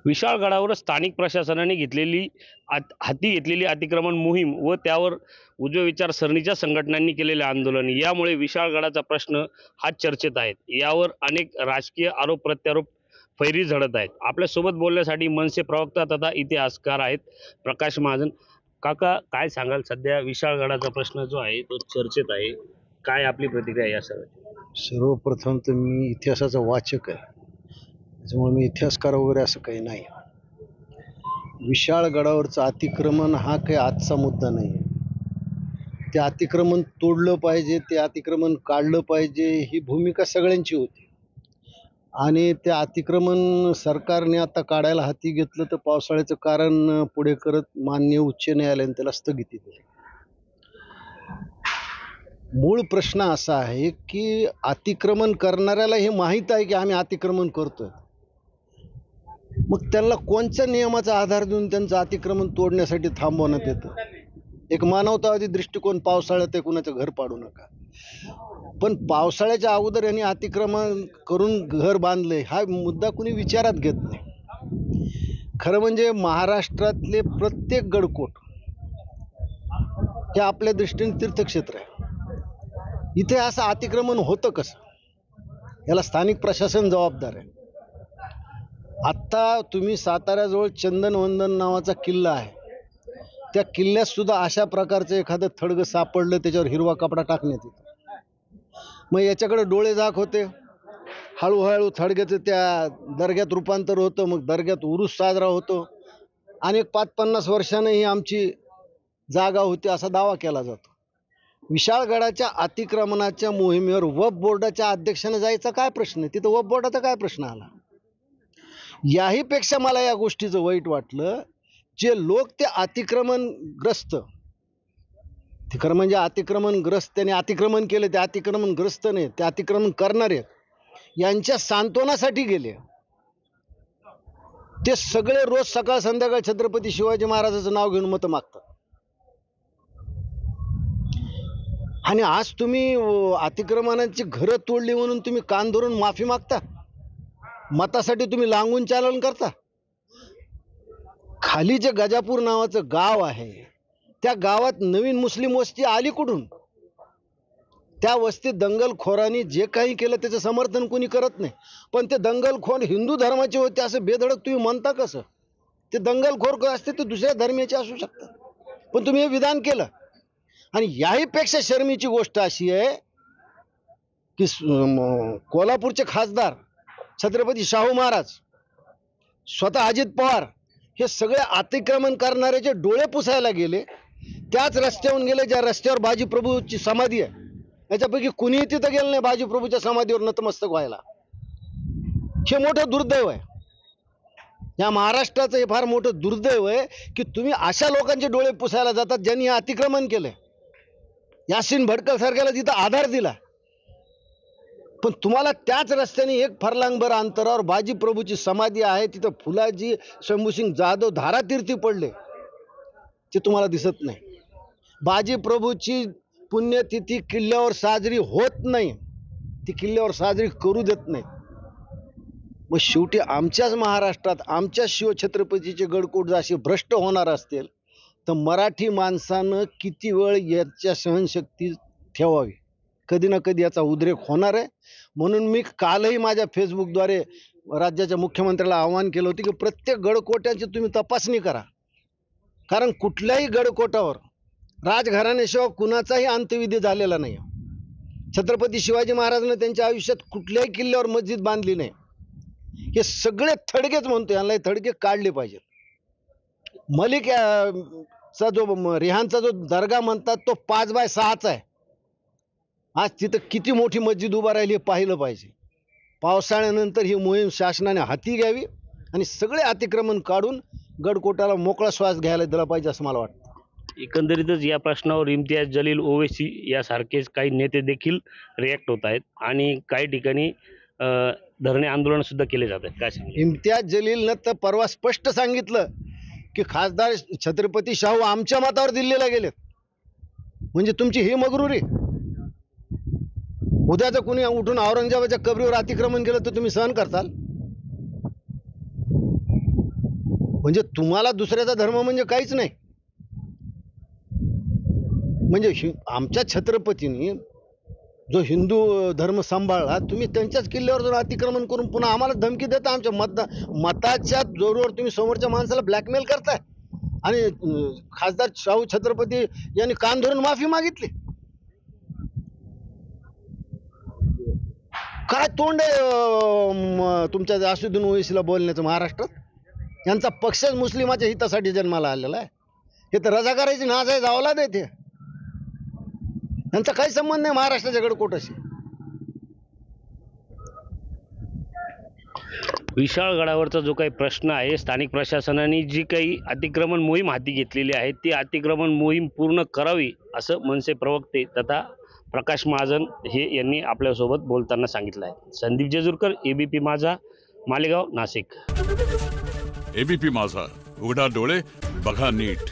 विशाळगडावर स्थानिक प्रशासनाने हाती घेतलेली अतिक्रमण मोहीम व त्यावर उजव्या विचारसरणीच्या संघटनांनी केलेले आंदोलन यामुळे विशाळगडाचा प्रश्न हा चर्चेत आहे। यावर अनेक राजकीय आरोप प्रत्यारोप फैरी झडत आहेत। आपल्यासोबत बोलण्यासाठी मनसे प्रवक्ता तथा इतिहासकार आहेत प्रकाश महाजन। काका, काय सांगाल? सध्या विशाळगडाचा प्रश्न जो आहे तो चर्चेत आहे, काय आपली प्रतिक्रिया या सर्वप्रथम तर मी इतिहासाचा वाचक आहे, त्याच्यामुळे मी इतिहासकार वगैरे असं काही नाही। विशाळगडावरचं अतिक्रमण हा काही आजचा मुद्दा नाही आहे। ते अतिक्रमण तोडलं पाहिजे, ते अतिक्रमण काढलं पाहिजे ही भूमिका सगळ्यांची होती आणि ते अतिक्रमण सरकारने आता काढायला हाती घेतलं तर पावसाळ्याचं कारण पुढे करत माननीय उच्च न्यायालयाने त्याला स्थगिती दिली। मूळ प्रश्न असा आहे की अतिक्रमण करणाऱ्याला हे माहीत आहे की आम्ही अतिक्रमण करतोय, मग त्यांना कोणत्या नियमाचा आधार देऊन त्यांचं अतिक्रमण तोडण्यासाठी थांबवण्यात येतं? एक मानवतावादी दृष्टिकोन, पावसाळ्यात कुणाचं घर पाडू नका, पण पावसाळ्याच्या अगोदर यांनी अतिक्रमण करून घर बांधले हा मुद्दा कुणी विचारात घेत नाही। खरं म्हणजे महाराष्ट्रातले प्रत्येक गडकोट हे आपल्या दृष्टीने तीर्थक्षेत्र आहे। इथे असं अतिक्रमण होतं कसं? याला स्थानिक प्रशासन जबाबदार आहे। आत्ता तुम्ही साताऱ्याजवळ चंदनवंदन नावाचा किल्ला आहे, त्या किल्ल्यात सुद्धा अशा प्रकारचं एखादं थडगं सापडलं, त्याच्यावर हिरवा कपडा टाकण्यात येतो। मग याच्याकडे डोळे झाक होते, हळूहळू थडग्याचं त्या दर्ग्यात रूपांतर होतं, मग दर्ग्यात उरूस साजरा होतो आणि 5-50 वर्षांनी ही आमची जागा होती असा दावा केला जातो। विशाळगडाच्या अतिक्रमणाच्या मोहिमेवर वक्फ बोर्डाच्या अध्यक्षाने जायचा काय प्रश्न आहे? तिथं वक्फ बोर्डाचा काय प्रश्न आला? याही पेक्षा मला या गोष्टीचं वाईट वाटलं, जे लोक ते अतिक्रमणग्रस्त, ते खरं म्हणजे अतिक्रमणग्रस्त, त्याने अतिक्रमण केले, ते अतिक्रमणग्रस्त नाही, ते अतिक्रमण करणारे यांच्या सांत्वनासाठी गेले, ते सगळे रोज सकाळ संध्याकाळ छत्रपती शिवाजी महाराजांचं नाव घेऊन मतं मागतात। आणि आज तुम्ही अतिक्रमणाची घरं तोडली म्हणून तुम्ही कान धरून माफी मागता, मतासाठी तुम्ही लांगून चालन करता। खाली जे गजापूर नावाचं गाव आहे, त्या गावात नवीन मुस्लिम वस्ती आली कुठून? त्या वस्तीत दंगलखोरांनी जे काही केलं त्याचं समर्थन कोणी करत नाही, पण ते दंगलखोर हिंदू धर्माचे होते असं बेधडक तुम्ही म्हणता कसं? ते दंगलखोर असते ते दुसऱ्या धर्माचे असू शकतात, पण तुम्ही हे विधान केलं। आणि याही पेक्षा शर्मीची गोष्ट अशी आहे की कोल्हापूरचे खासदार छत्रपती शाहू महाराज, स्वतः अजित पवार हे सगळे अतिक्रमण करणाऱ्याचे डोळे पुसायला गेले, त्याच रस्त्यावरून गेले ज्या रस्त्यावर बाजीप्रभूची समाधी आहे। याच्यापैकी कुणीही तिथं गेलं नाही बाजीप्रभूच्या समाधीवर नतमस्तक व्हायला। हे मोठं दुर्दैव आहे, या महाराष्ट्राचं हे फार मोठं दुर्दैव आहे की तुम्ही अशा लोकांचे डोळे पुसायला जातात ज्यांनी हे अतिक्रमण केलंय। यासीन भडकल सारख्याला तिथं आधार दिला, पण तुम्हाला त्याच रस्त्याने 1 फरलांगभर अंतरावर बाजीप्रभूची समाधी आहे, तिथं फुलाजी शंभूसिंग जाधव धारातीर्थी पडले, ते तुम्हाला दिसत नाही। बाजीप्रभूची पुण्यतिथी किल्ल्यावर साजरी होत नाही, ती किल्ल्यावर साजरी करू देत नाही। मग शेवटी आमच्याच महाराष्ट्रात आमच्या शिवछत्रपतीचे गडकोट जसे भ्रष्ट होणार असतील तर मराठी माणसानं किती वेळ याच्या सहनशक्ती ठेवावी? कधी ना कधी याचा उद्रेक होणार आहे। म्हणून मी कालही माझ्या फेसबुकद्वारे राज्याच्या मुख्यमंत्र्याला आवाहन केलं होतं की प्रत्येक गडकोट्यांची तुम्ही तपासणी करा, कारण कुठल्याही गडकोटावर राजघराण्याशिवाय कुणाचाही अंत्यविधी झालेला नाही। छत्रपती शिवाजी महाराजांनी त्यांच्या आयुष्यात कुठल्याही किल्ल्यावर मस्जिद बांधली नाही। हे सगळे थडगेच म्हणतो, यांना थडगे काढले पाहिजेत। मलिक चा जो रिहानचा जो दर्गा म्हणतात तो 5x6 आहे। आज तिथं किती मोठी मस्जिद उभा राहिली हे पाहिलं पाहिजे। पावसाळ्यानंतर ही मोहीम शासनाने हाती घ्यावी आणि सगळे अतिक्रमण काढून गडकोटाला मोकळा श्वास घ्यायला दिला पाहिजे असं मला वाटतं। एकंदरीतच या प्रश्नावर इम्तियाज जलील ओवैसी यासारखेच काही नेते देखील रिॲक्ट होत आहेत आणि काही ठिकाणी धरणे आंदोलन सुद्धा केले जात आहेत। काय सांगेल? इम्तियाज जलीलनं तर परवा स्पष्ट सांगितलं की खासदार छत्रपती शाहू आमच्या मतावर दिल्लीला गेलेत, म्हणजे तुमची ही मगरुरी? उद्याचं कुणी उठून औरंगजेबाच्या कबरीवर अतिक्रमण केलं तर तुम्ही सहन करताल? म्हणजे तुम्हाला दुसऱ्याचा धर्म म्हणजे काहीच नाही. म्हणजे आमच्या छत्रपतींनी जो हिंदू धर्म सांभाळला, तुम्ही त्यांच्याच किल्ल्यावर जाऊन अतिक्रमण करून पुन्हा आम्हाला धमकी देता. आमच्या मताच्या जोरावर तुम्ही समोरच्या माणसाला ब्लॅकमेल करताय. आणि खासदार शाहू छत्रपती यांनी कान धरून माफी मागितली. काय तोंड आहे तुमच्या असुद्दीन ओवैसीला बोलण्याचं महाराष्ट्रात? यांचा पक्षच मुस्लिमाच्या हितासाठी जन्माला आलेला आहे. हे तर रजाकाराची नाच आहे, जावला नाही ते. यांचा काही संबंध नाही महाराष्ट्राच्या गडकोटाशी. विशाळगडावरचा जो काही प्रश्न आहे, स्थानिक प्रशासनाने जी काही अतिक्रमण मोहीम हाती घेतलेली आहे ती अतिक्रमण मोहीम पूर्ण करावी असं मनसे प्रवक्ते तथा प्रकाश महाजन हे यांनी आपल्यासोबत बोलताना सांगितलं आहे. संदीप जेजुरकर, एबीपी माझा, मालेगाव, नाशिक. एबीपी माझा, उघडा डोळे बघा नीट.